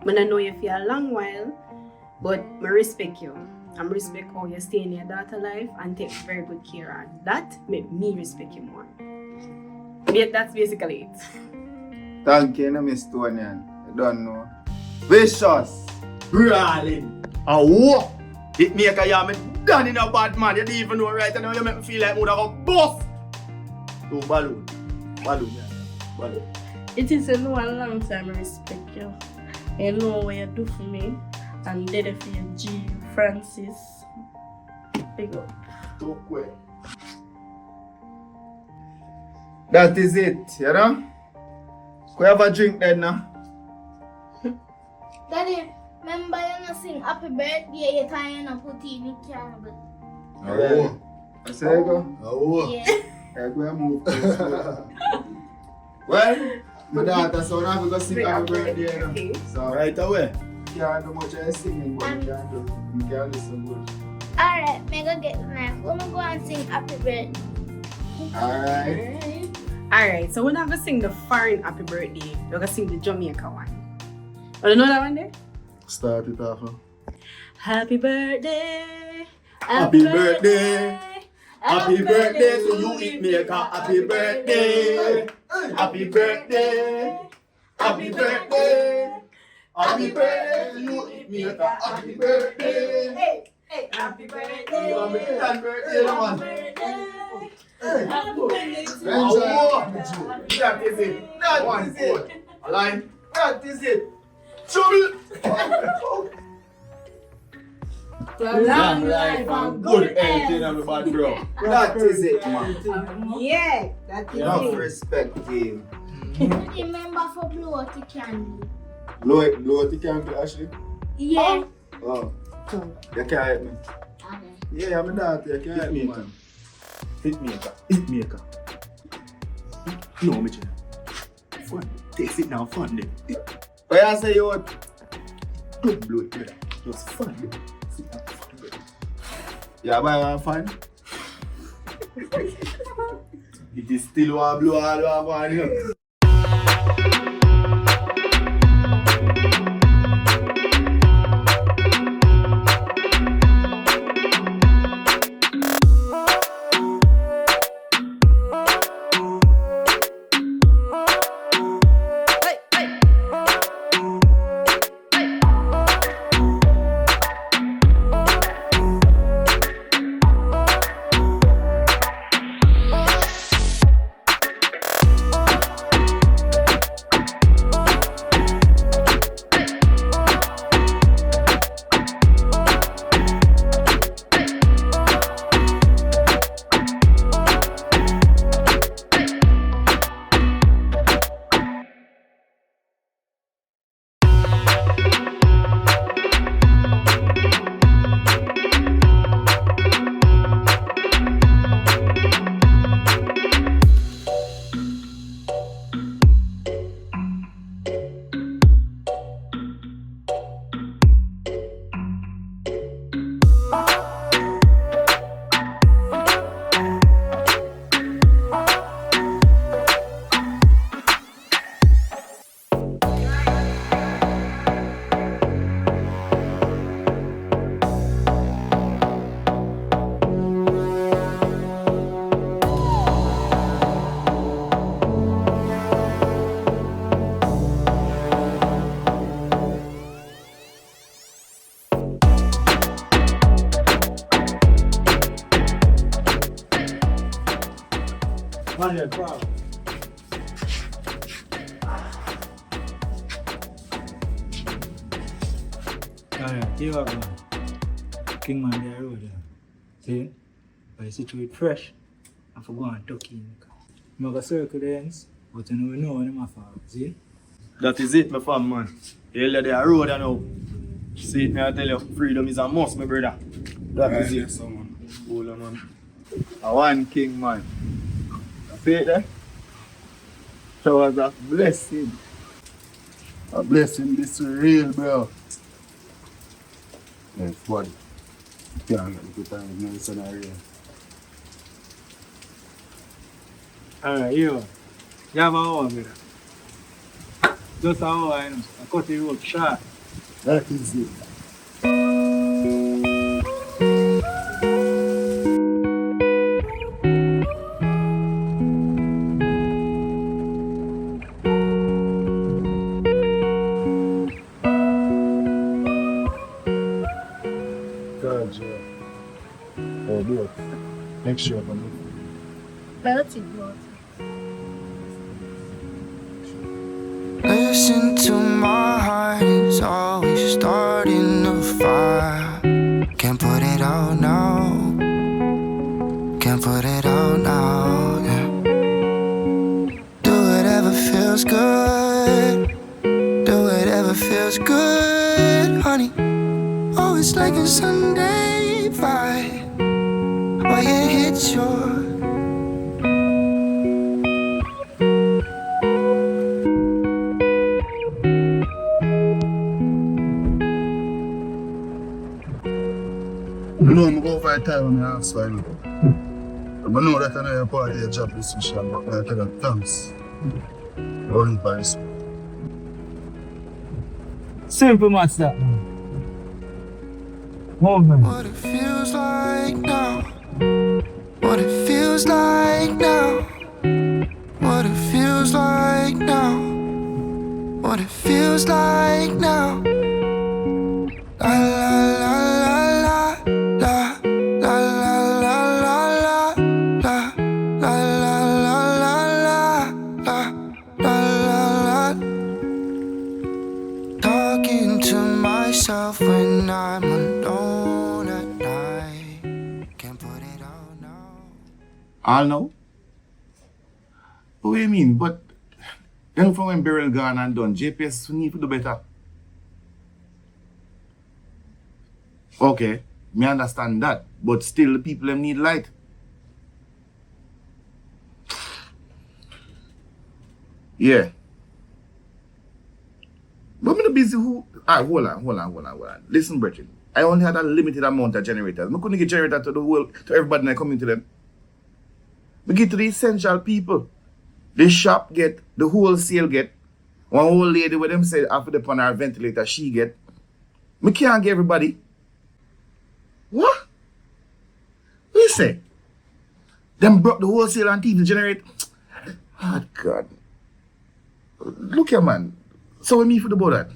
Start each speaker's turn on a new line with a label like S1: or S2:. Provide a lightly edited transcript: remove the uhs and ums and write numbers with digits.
S1: I don't know you for a long while, but I respect you. I respect how you stay in your daughter life and take very good care of that. Make me respect you more. Yeah, that's basically it.
S2: Thank you, Miss Tonian. You don't know. Vicious.
S3: Brawling. And what? It make a yam done in a bad man. You don't even know right now. You make me feel like I'm gonna bust. So balloon. Balloon, yeah. Balloon.
S4: It is a long time I respect you. You know what you do for me. And did for your G, Francis. Big up.
S3: Too quick.
S2: That is it, you know? Could you have a drink then now?
S5: Daddy, remember you not sing happy birthday, you can't put in the candle.
S2: Oh. I say you go?
S3: Oh.
S5: Yeah.
S2: I go and move. Well, my daughter so now we go sing happy birthday. You know? So,
S3: Right away.
S2: you can't do much of singing, but you can listen good.
S5: Alright, me go get the knife. We're gonna go and sing happy birthday.
S2: Alright.
S1: Alright, so we're not gonna sing the foreign happy birthday. We're gonna sing the Jamaica one. Oh, you know that one there?
S2: Start it off now.
S1: Happy birthday.
S3: Happy birthday. Happy birthday to you, it make a happy birthday. Happy birthday. Happy birthday. Happy birthday to you, it make a happy birthday.
S1: Happy birthday.
S3: You want me to happy birthday, man? That is it. That is it. Align. That is it. Trouble. Long life and good health in everybody, bro.
S2: That is it, man.
S1: Yeah, that is
S2: Enough
S1: it.
S2: respect, game.
S5: Remember for blow out the candle.
S2: Blow it the candle, Ashley.
S5: Yeah.
S2: Oh. You can't help me.
S5: Okay.
S2: Yeah, I'm a daughter. You can't help me, man.
S3: Hit maker. Hit maker. No, Mitchell. Fun. Take it now, fun then.
S2: What you say you want?
S3: Don't blow it, brother. Just fun then. Sit down, fun, brother.
S2: Yeah, buy one fan.
S3: It is still one blow all one here.
S6: Problem. Alright, here we go. Kingman there road there. See? But you situate fresh. I forgot and tuck in. I'm going to circle the ends, but you know when I'm fall. See?
S3: That is it, my fam, man. You let the road you know. See it, me I tell you, freedom is a must, my brother. That is it.
S2: Someone.
S3: Hold on, man.
S2: I want king, man. See it there? Showers of blessing. A blessing this real, bro. It's funny. You can't get good time with no scenario.
S6: Alright, you have a home, brother. Just how I cut the rope short.
S2: That is it. God, yeah. Oh, do it. Make sure I'm
S4: Melty water.
S7: Listen to my heart, it's always starting a fire. Can't put it out now. Can't put it out now. Yeah. Do whatever feels good. Do whatever feels good, honey. Oh, it's like a Sunday vibe. Why you hit your
S2: You know, I'm going for a time when I ask for you. I know that I know you're part of your job decision, but I tell you thanks. Only by this.
S6: Simple master. Movement.
S7: what it feels like now. What it feels like now. What it feels like now. What it feels like now. La la la la la la la la la la la la la la la. Talking to myself when I'm alone at night. Can't put it out now.
S3: All now? What do you mean? But then from when Beryl gone and done, JPS need to do better. Okay, me understand that, but still the people them need light. Yeah. But me no busy who. Hold on. Listen, brethren. I only had a limited amount of generators. I couldn't get generator to the whole, to everybody that come into them. We get to the essential people. The shop get, the wholesale get. One old lady with them said after the upon her ventilator she get. Me can't get everybody. What? What you say? Them broke the wholesale and TV generate. Oh God. Look here, man. So we meet for the board that.